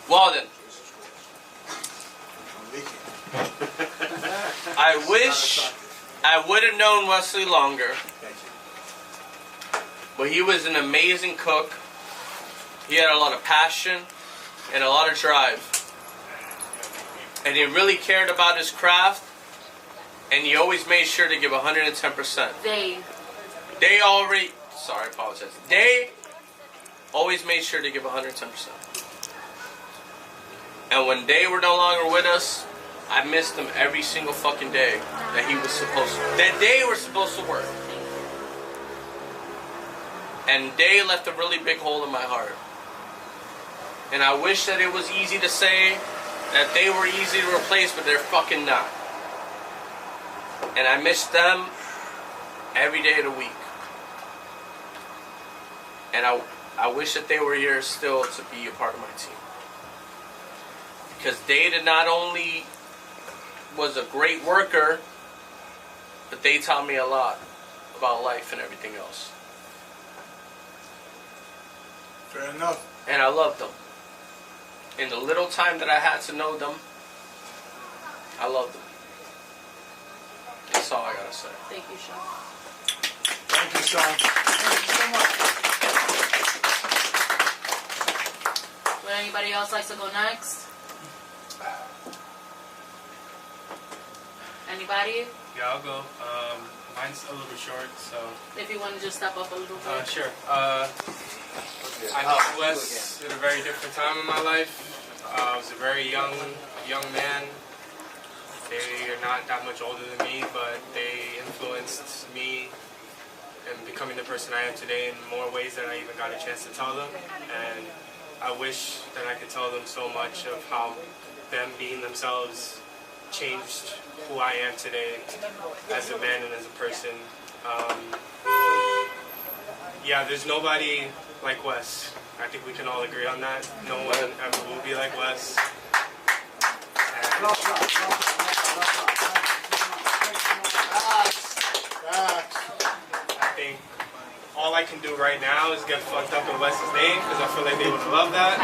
Well then, I wish I would have known Wesley longer, but he was an amazing cook. He had a lot of passion and a lot of drive, and he really cared about his craft, and he always made sure to give 110%. They already, sorry, I apologize. They always made sure to give 110%. And when they were no longer with us, I missed them every single fucking day that he was supposed to, that they were supposed to work. And they left a really big hole in my heart. And I wish that it was easy to say that they were easy to replace, but they're fucking not. And I miss them every day of the week. And I wish that they were here still to be a part of my team. Because they did not only was a great worker, but they taught me a lot about life and everything else. Fair enough. And I loved them. In the little time that I had to know them, I loved them. That's all I gotta say. Thank you, Sean. Thank you, Sean. Thank you so much. Would anybody else like to go next? Anybody? Yeah, I'll go. Mine's a little short, so... If you want to just step up a little bit. Sure. I met Wes at a very different time in my life. I was a very young man. They are not that much older than me, but they influenced me in becoming the person I am today in more ways than I even got a chance to tell them. And I wish that I could tell them so much of how them being themselves changed who I am today as a man and as a person. Yeah, there's nobody like Wes. I think we can all agree on that. No one ever will be like Wes. I think all I can do right now is get fucked up in Wes's name because I feel like they would love that.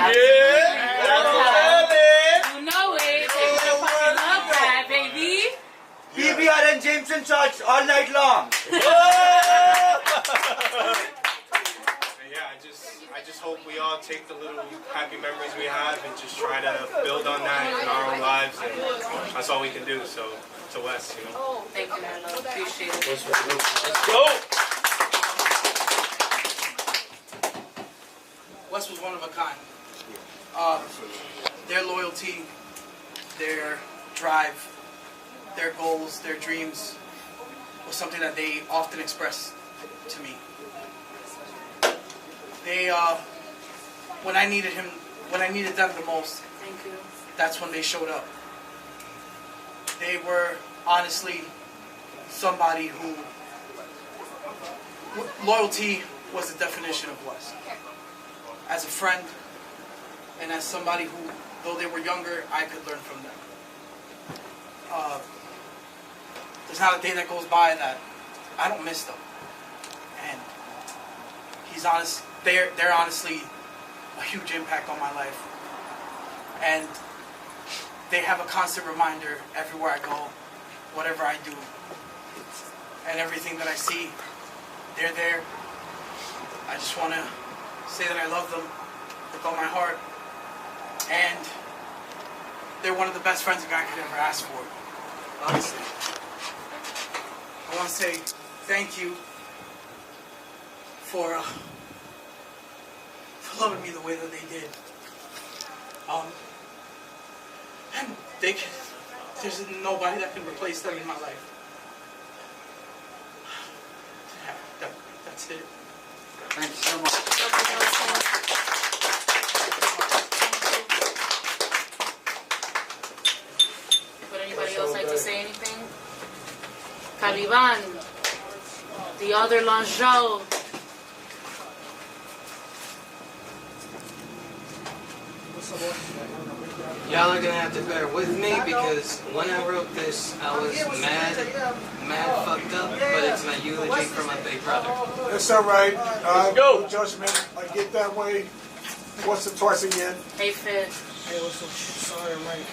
You know it. They would fucking love that, baby. PBR and Jameson shots all night long. I just hope we all take the little happy memories we have and just try to build on that in our own lives, and that's all we can do. So, to Wes, you know. Thank you, man. I appreciate it. Let's go! Wes was one of a kind. Their loyalty, their drive, their goals, their dreams was something that they often expressed to me. They, when I needed them the most, Thank you. that's when they showed up. They were honestly somebody who, loyalty was the definition of Wes. As a friend, and as somebody who, though they were younger, I could learn from them. There's not a day that goes by that I don't miss them. And he's honest. They're honestly a huge impact on my life. And they have a constant reminder everywhere I go, whatever I do, and everything that I see, they're there. I just want to say that I love them with all my heart. And they're one of the best friends a guy could ever ask for, honestly. I want to say thank you for loving me the way that they did. And there's nobody that can replace them in my life. That's it. Thank you so much. Would anybody else like to say anything? Calíban, the other L'Angelle. Y'all are gonna have to bear with me because when I wrote this, I was mad fucked up, but it's my eulogy for my big brother. That's all right. No judgment. I get that way. Once or twice again. Hey, Fit. Hey, what's up? Sorry, Mike.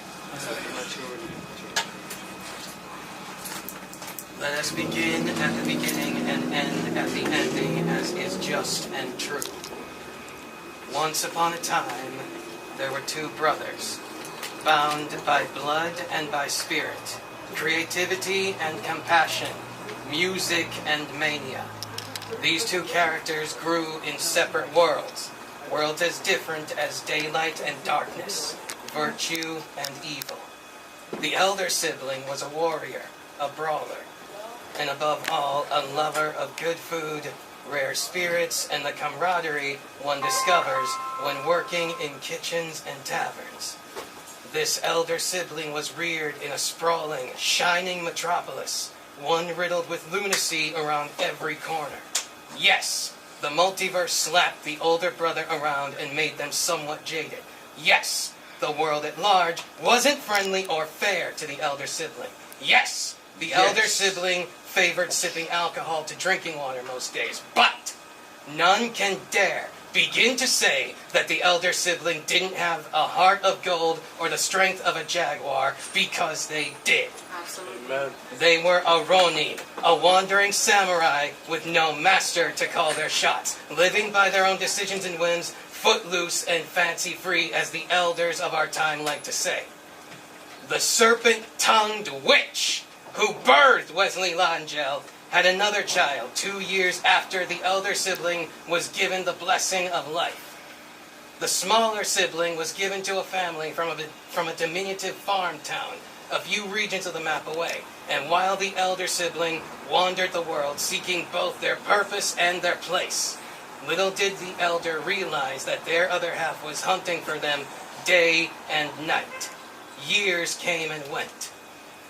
Let us begin at the beginning and end at the ending, as is just and true. Once upon a time, there were two brothers, bound by blood and by spirit, creativity and compassion, music and mania. These two characters grew in separate worlds as different as daylight and darkness, virtue and evil. The elder sibling was a warrior, a brawler, and above all, a lover of good food, rare spirits, and the camaraderie one discovers when working in kitchens and taverns. This elder sibling was reared in a sprawling, shining metropolis, one riddled with lunacy around every corner. Yes, the multiverse slapped the older brother around and made them somewhat jaded. Yes, the world at large wasn't friendly or fair to the elder sibling. Yes, the elder sibling favored sipping alcohol to drinking water most days. But none can dare begin to say that the elder sibling didn't have a heart of gold or the strength of a jaguar, because they did. Absolutely. They were a ronin, a wandering samurai with no master to call their shots, living by their own decisions and whims, footloose and fancy-free, as the elders of our time like to say. The serpent-tongued witch who birthed Wesley L'Angelle had another child 2 years after the elder sibling was given the blessing of life. The smaller sibling was given to a family from a diminutive farm town a few regions of the map away, and while the elder sibling wandered the world seeking both their purpose and their place, little did the elder realize that their other half was hunting for them day and night. Years came and went.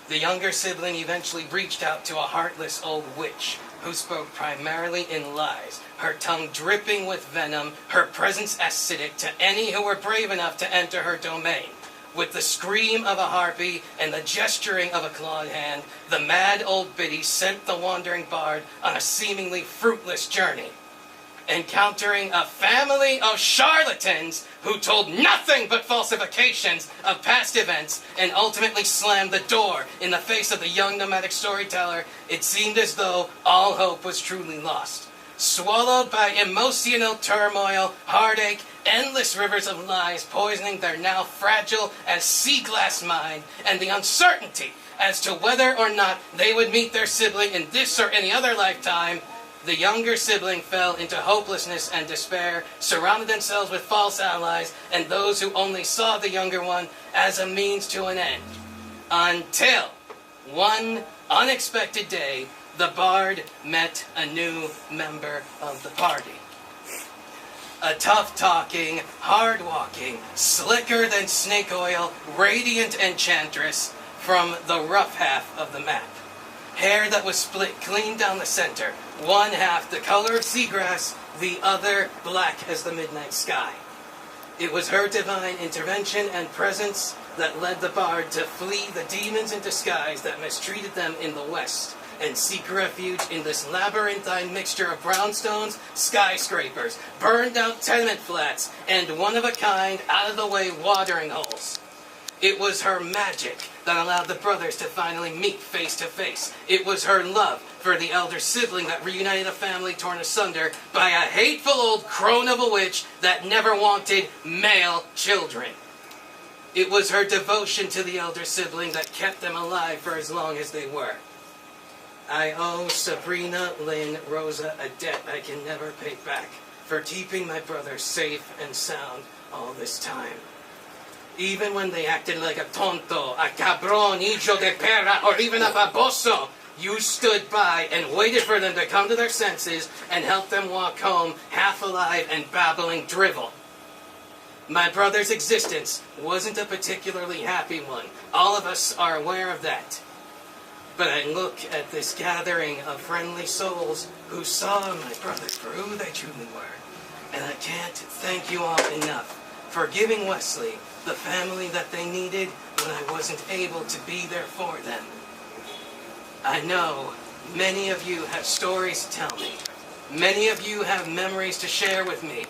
The younger sibling eventually reached out to a heartless old witch who spoke primarily in lies, her tongue dripping with venom, her presence acidic to any who were brave enough to enter her domain. With the scream of a harpy and the gesturing of a clawed hand, the mad old biddy sent the wandering bard on a seemingly fruitless journey, encountering a family of charlatans who told nothing but falsifications of past events and ultimately slammed the door in the face of the young nomadic storyteller. It seemed as though all hope was truly lost. Swallowed by emotional turmoil, heartache, endless rivers of lies poisoning their now fragile as sea glass mind, and the uncertainty as to whether or not they would meet their sibling in this or any other lifetime, the younger sibling fell into hopelessness and despair, surrounded themselves with false allies and those who only saw the younger one as a means to an end. Until one unexpected day, the bard met a new member of the party. A tough-talking, hard-walking, slicker than snake oil, radiant enchantress from the rough half of the map. Hair that was split clean down the center, one half the color of seagrass, the other black as the midnight sky. It was her divine intervention and presence that led the bard to flee the demons in disguise that mistreated them in the West, and seek refuge in this labyrinthine mixture of brownstones, skyscrapers, burned-out tenement flats, and one-of-a-kind, out-of-the-way watering holes. It was her magic that allowed the brothers to finally meet face to face. It was her love for the elder sibling that reunited a family torn asunder by a hateful old crone of a witch that never wanted male children. It was her devotion to the elder sibling that kept them alive for as long as they were. I owe Sabrina, Lynn, Rosa a debt I can never pay back for keeping my brother safe and sound all this time. Even when they acted like a tonto, a cabron, hijo de perra, or even a baboso, you stood by and waited for them to come to their senses and help them walk home half alive and babbling drivel. My brother's existence wasn't a particularly happy one. All of us are aware of that. But I look at this gathering of friendly souls who saw my brother for who they truly were, and I can't thank you all enough for giving Wesley the family that they needed when I wasn't able to be there for them. I know many of you have stories to tell me. Many of you have memories to share with me.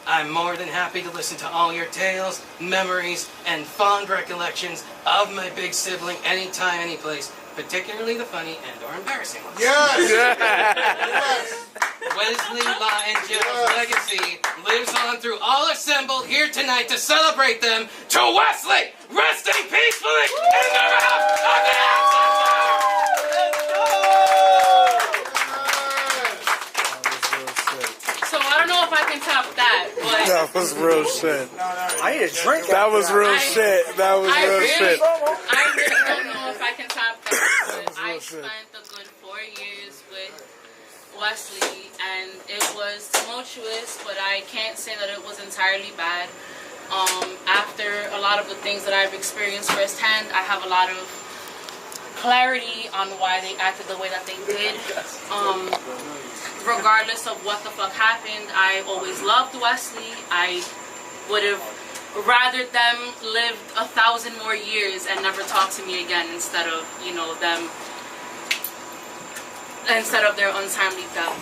I'm more than happy to listen to all your tales, memories, and fond recollections of my big sibling anytime, any place, particularly the funny and or embarrassing ones. Yes! Yes! Wesley L'Angelle's legacy lives on through all assembled here tonight to celebrate them. To Wesley, resting peacefully in the realm of the So I don't know if I can top that, but That was real shit. I need a drink. That was real shit. That was I real really, shit. I really don't know if I can top that. But I shit. spent a good 4 years with Wesley, and it was tumultuous, but I can't say that it was entirely bad. After a lot of the things that I've experienced firsthand, I have a lot of clarity on why they acted the way that they did. Regardless of what the fuck happened, I always loved Wesley. I would have rather them lived 1,000 more years and never talk to me again instead of, you know, them, instead of their untimely death.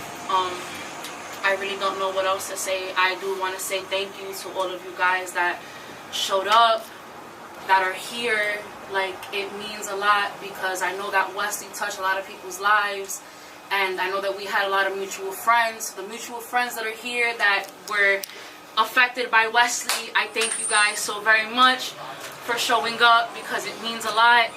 I really don't know what else to say. I do want to say thank you to all of you guys that showed up, that are here. Like, it means a lot because I know that Wesley touched a lot of people's lives, and I know that we had a lot of mutual friends. The mutual friends that are here that were affected by Wesley, I thank you guys so very much for showing up because it means a lot.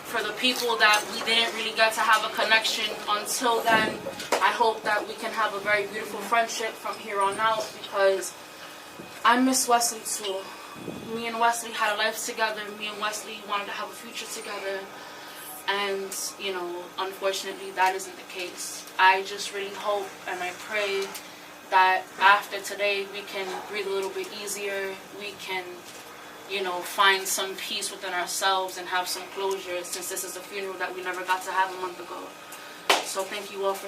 For the people that we didn't really get to have a connection until then, I hope that we can have a very beautiful friendship from here on out because I miss Wesley too. Me and Wesley had a life together. Me and Wesley wanted to have a future together. And, you know, unfortunately that isn't the case. I just really hope and I pray that after today we can breathe a little bit easier. We can, you know, find some peace within ourselves and have some closure since this is a funeral that we never got to have a month ago. So thank you all for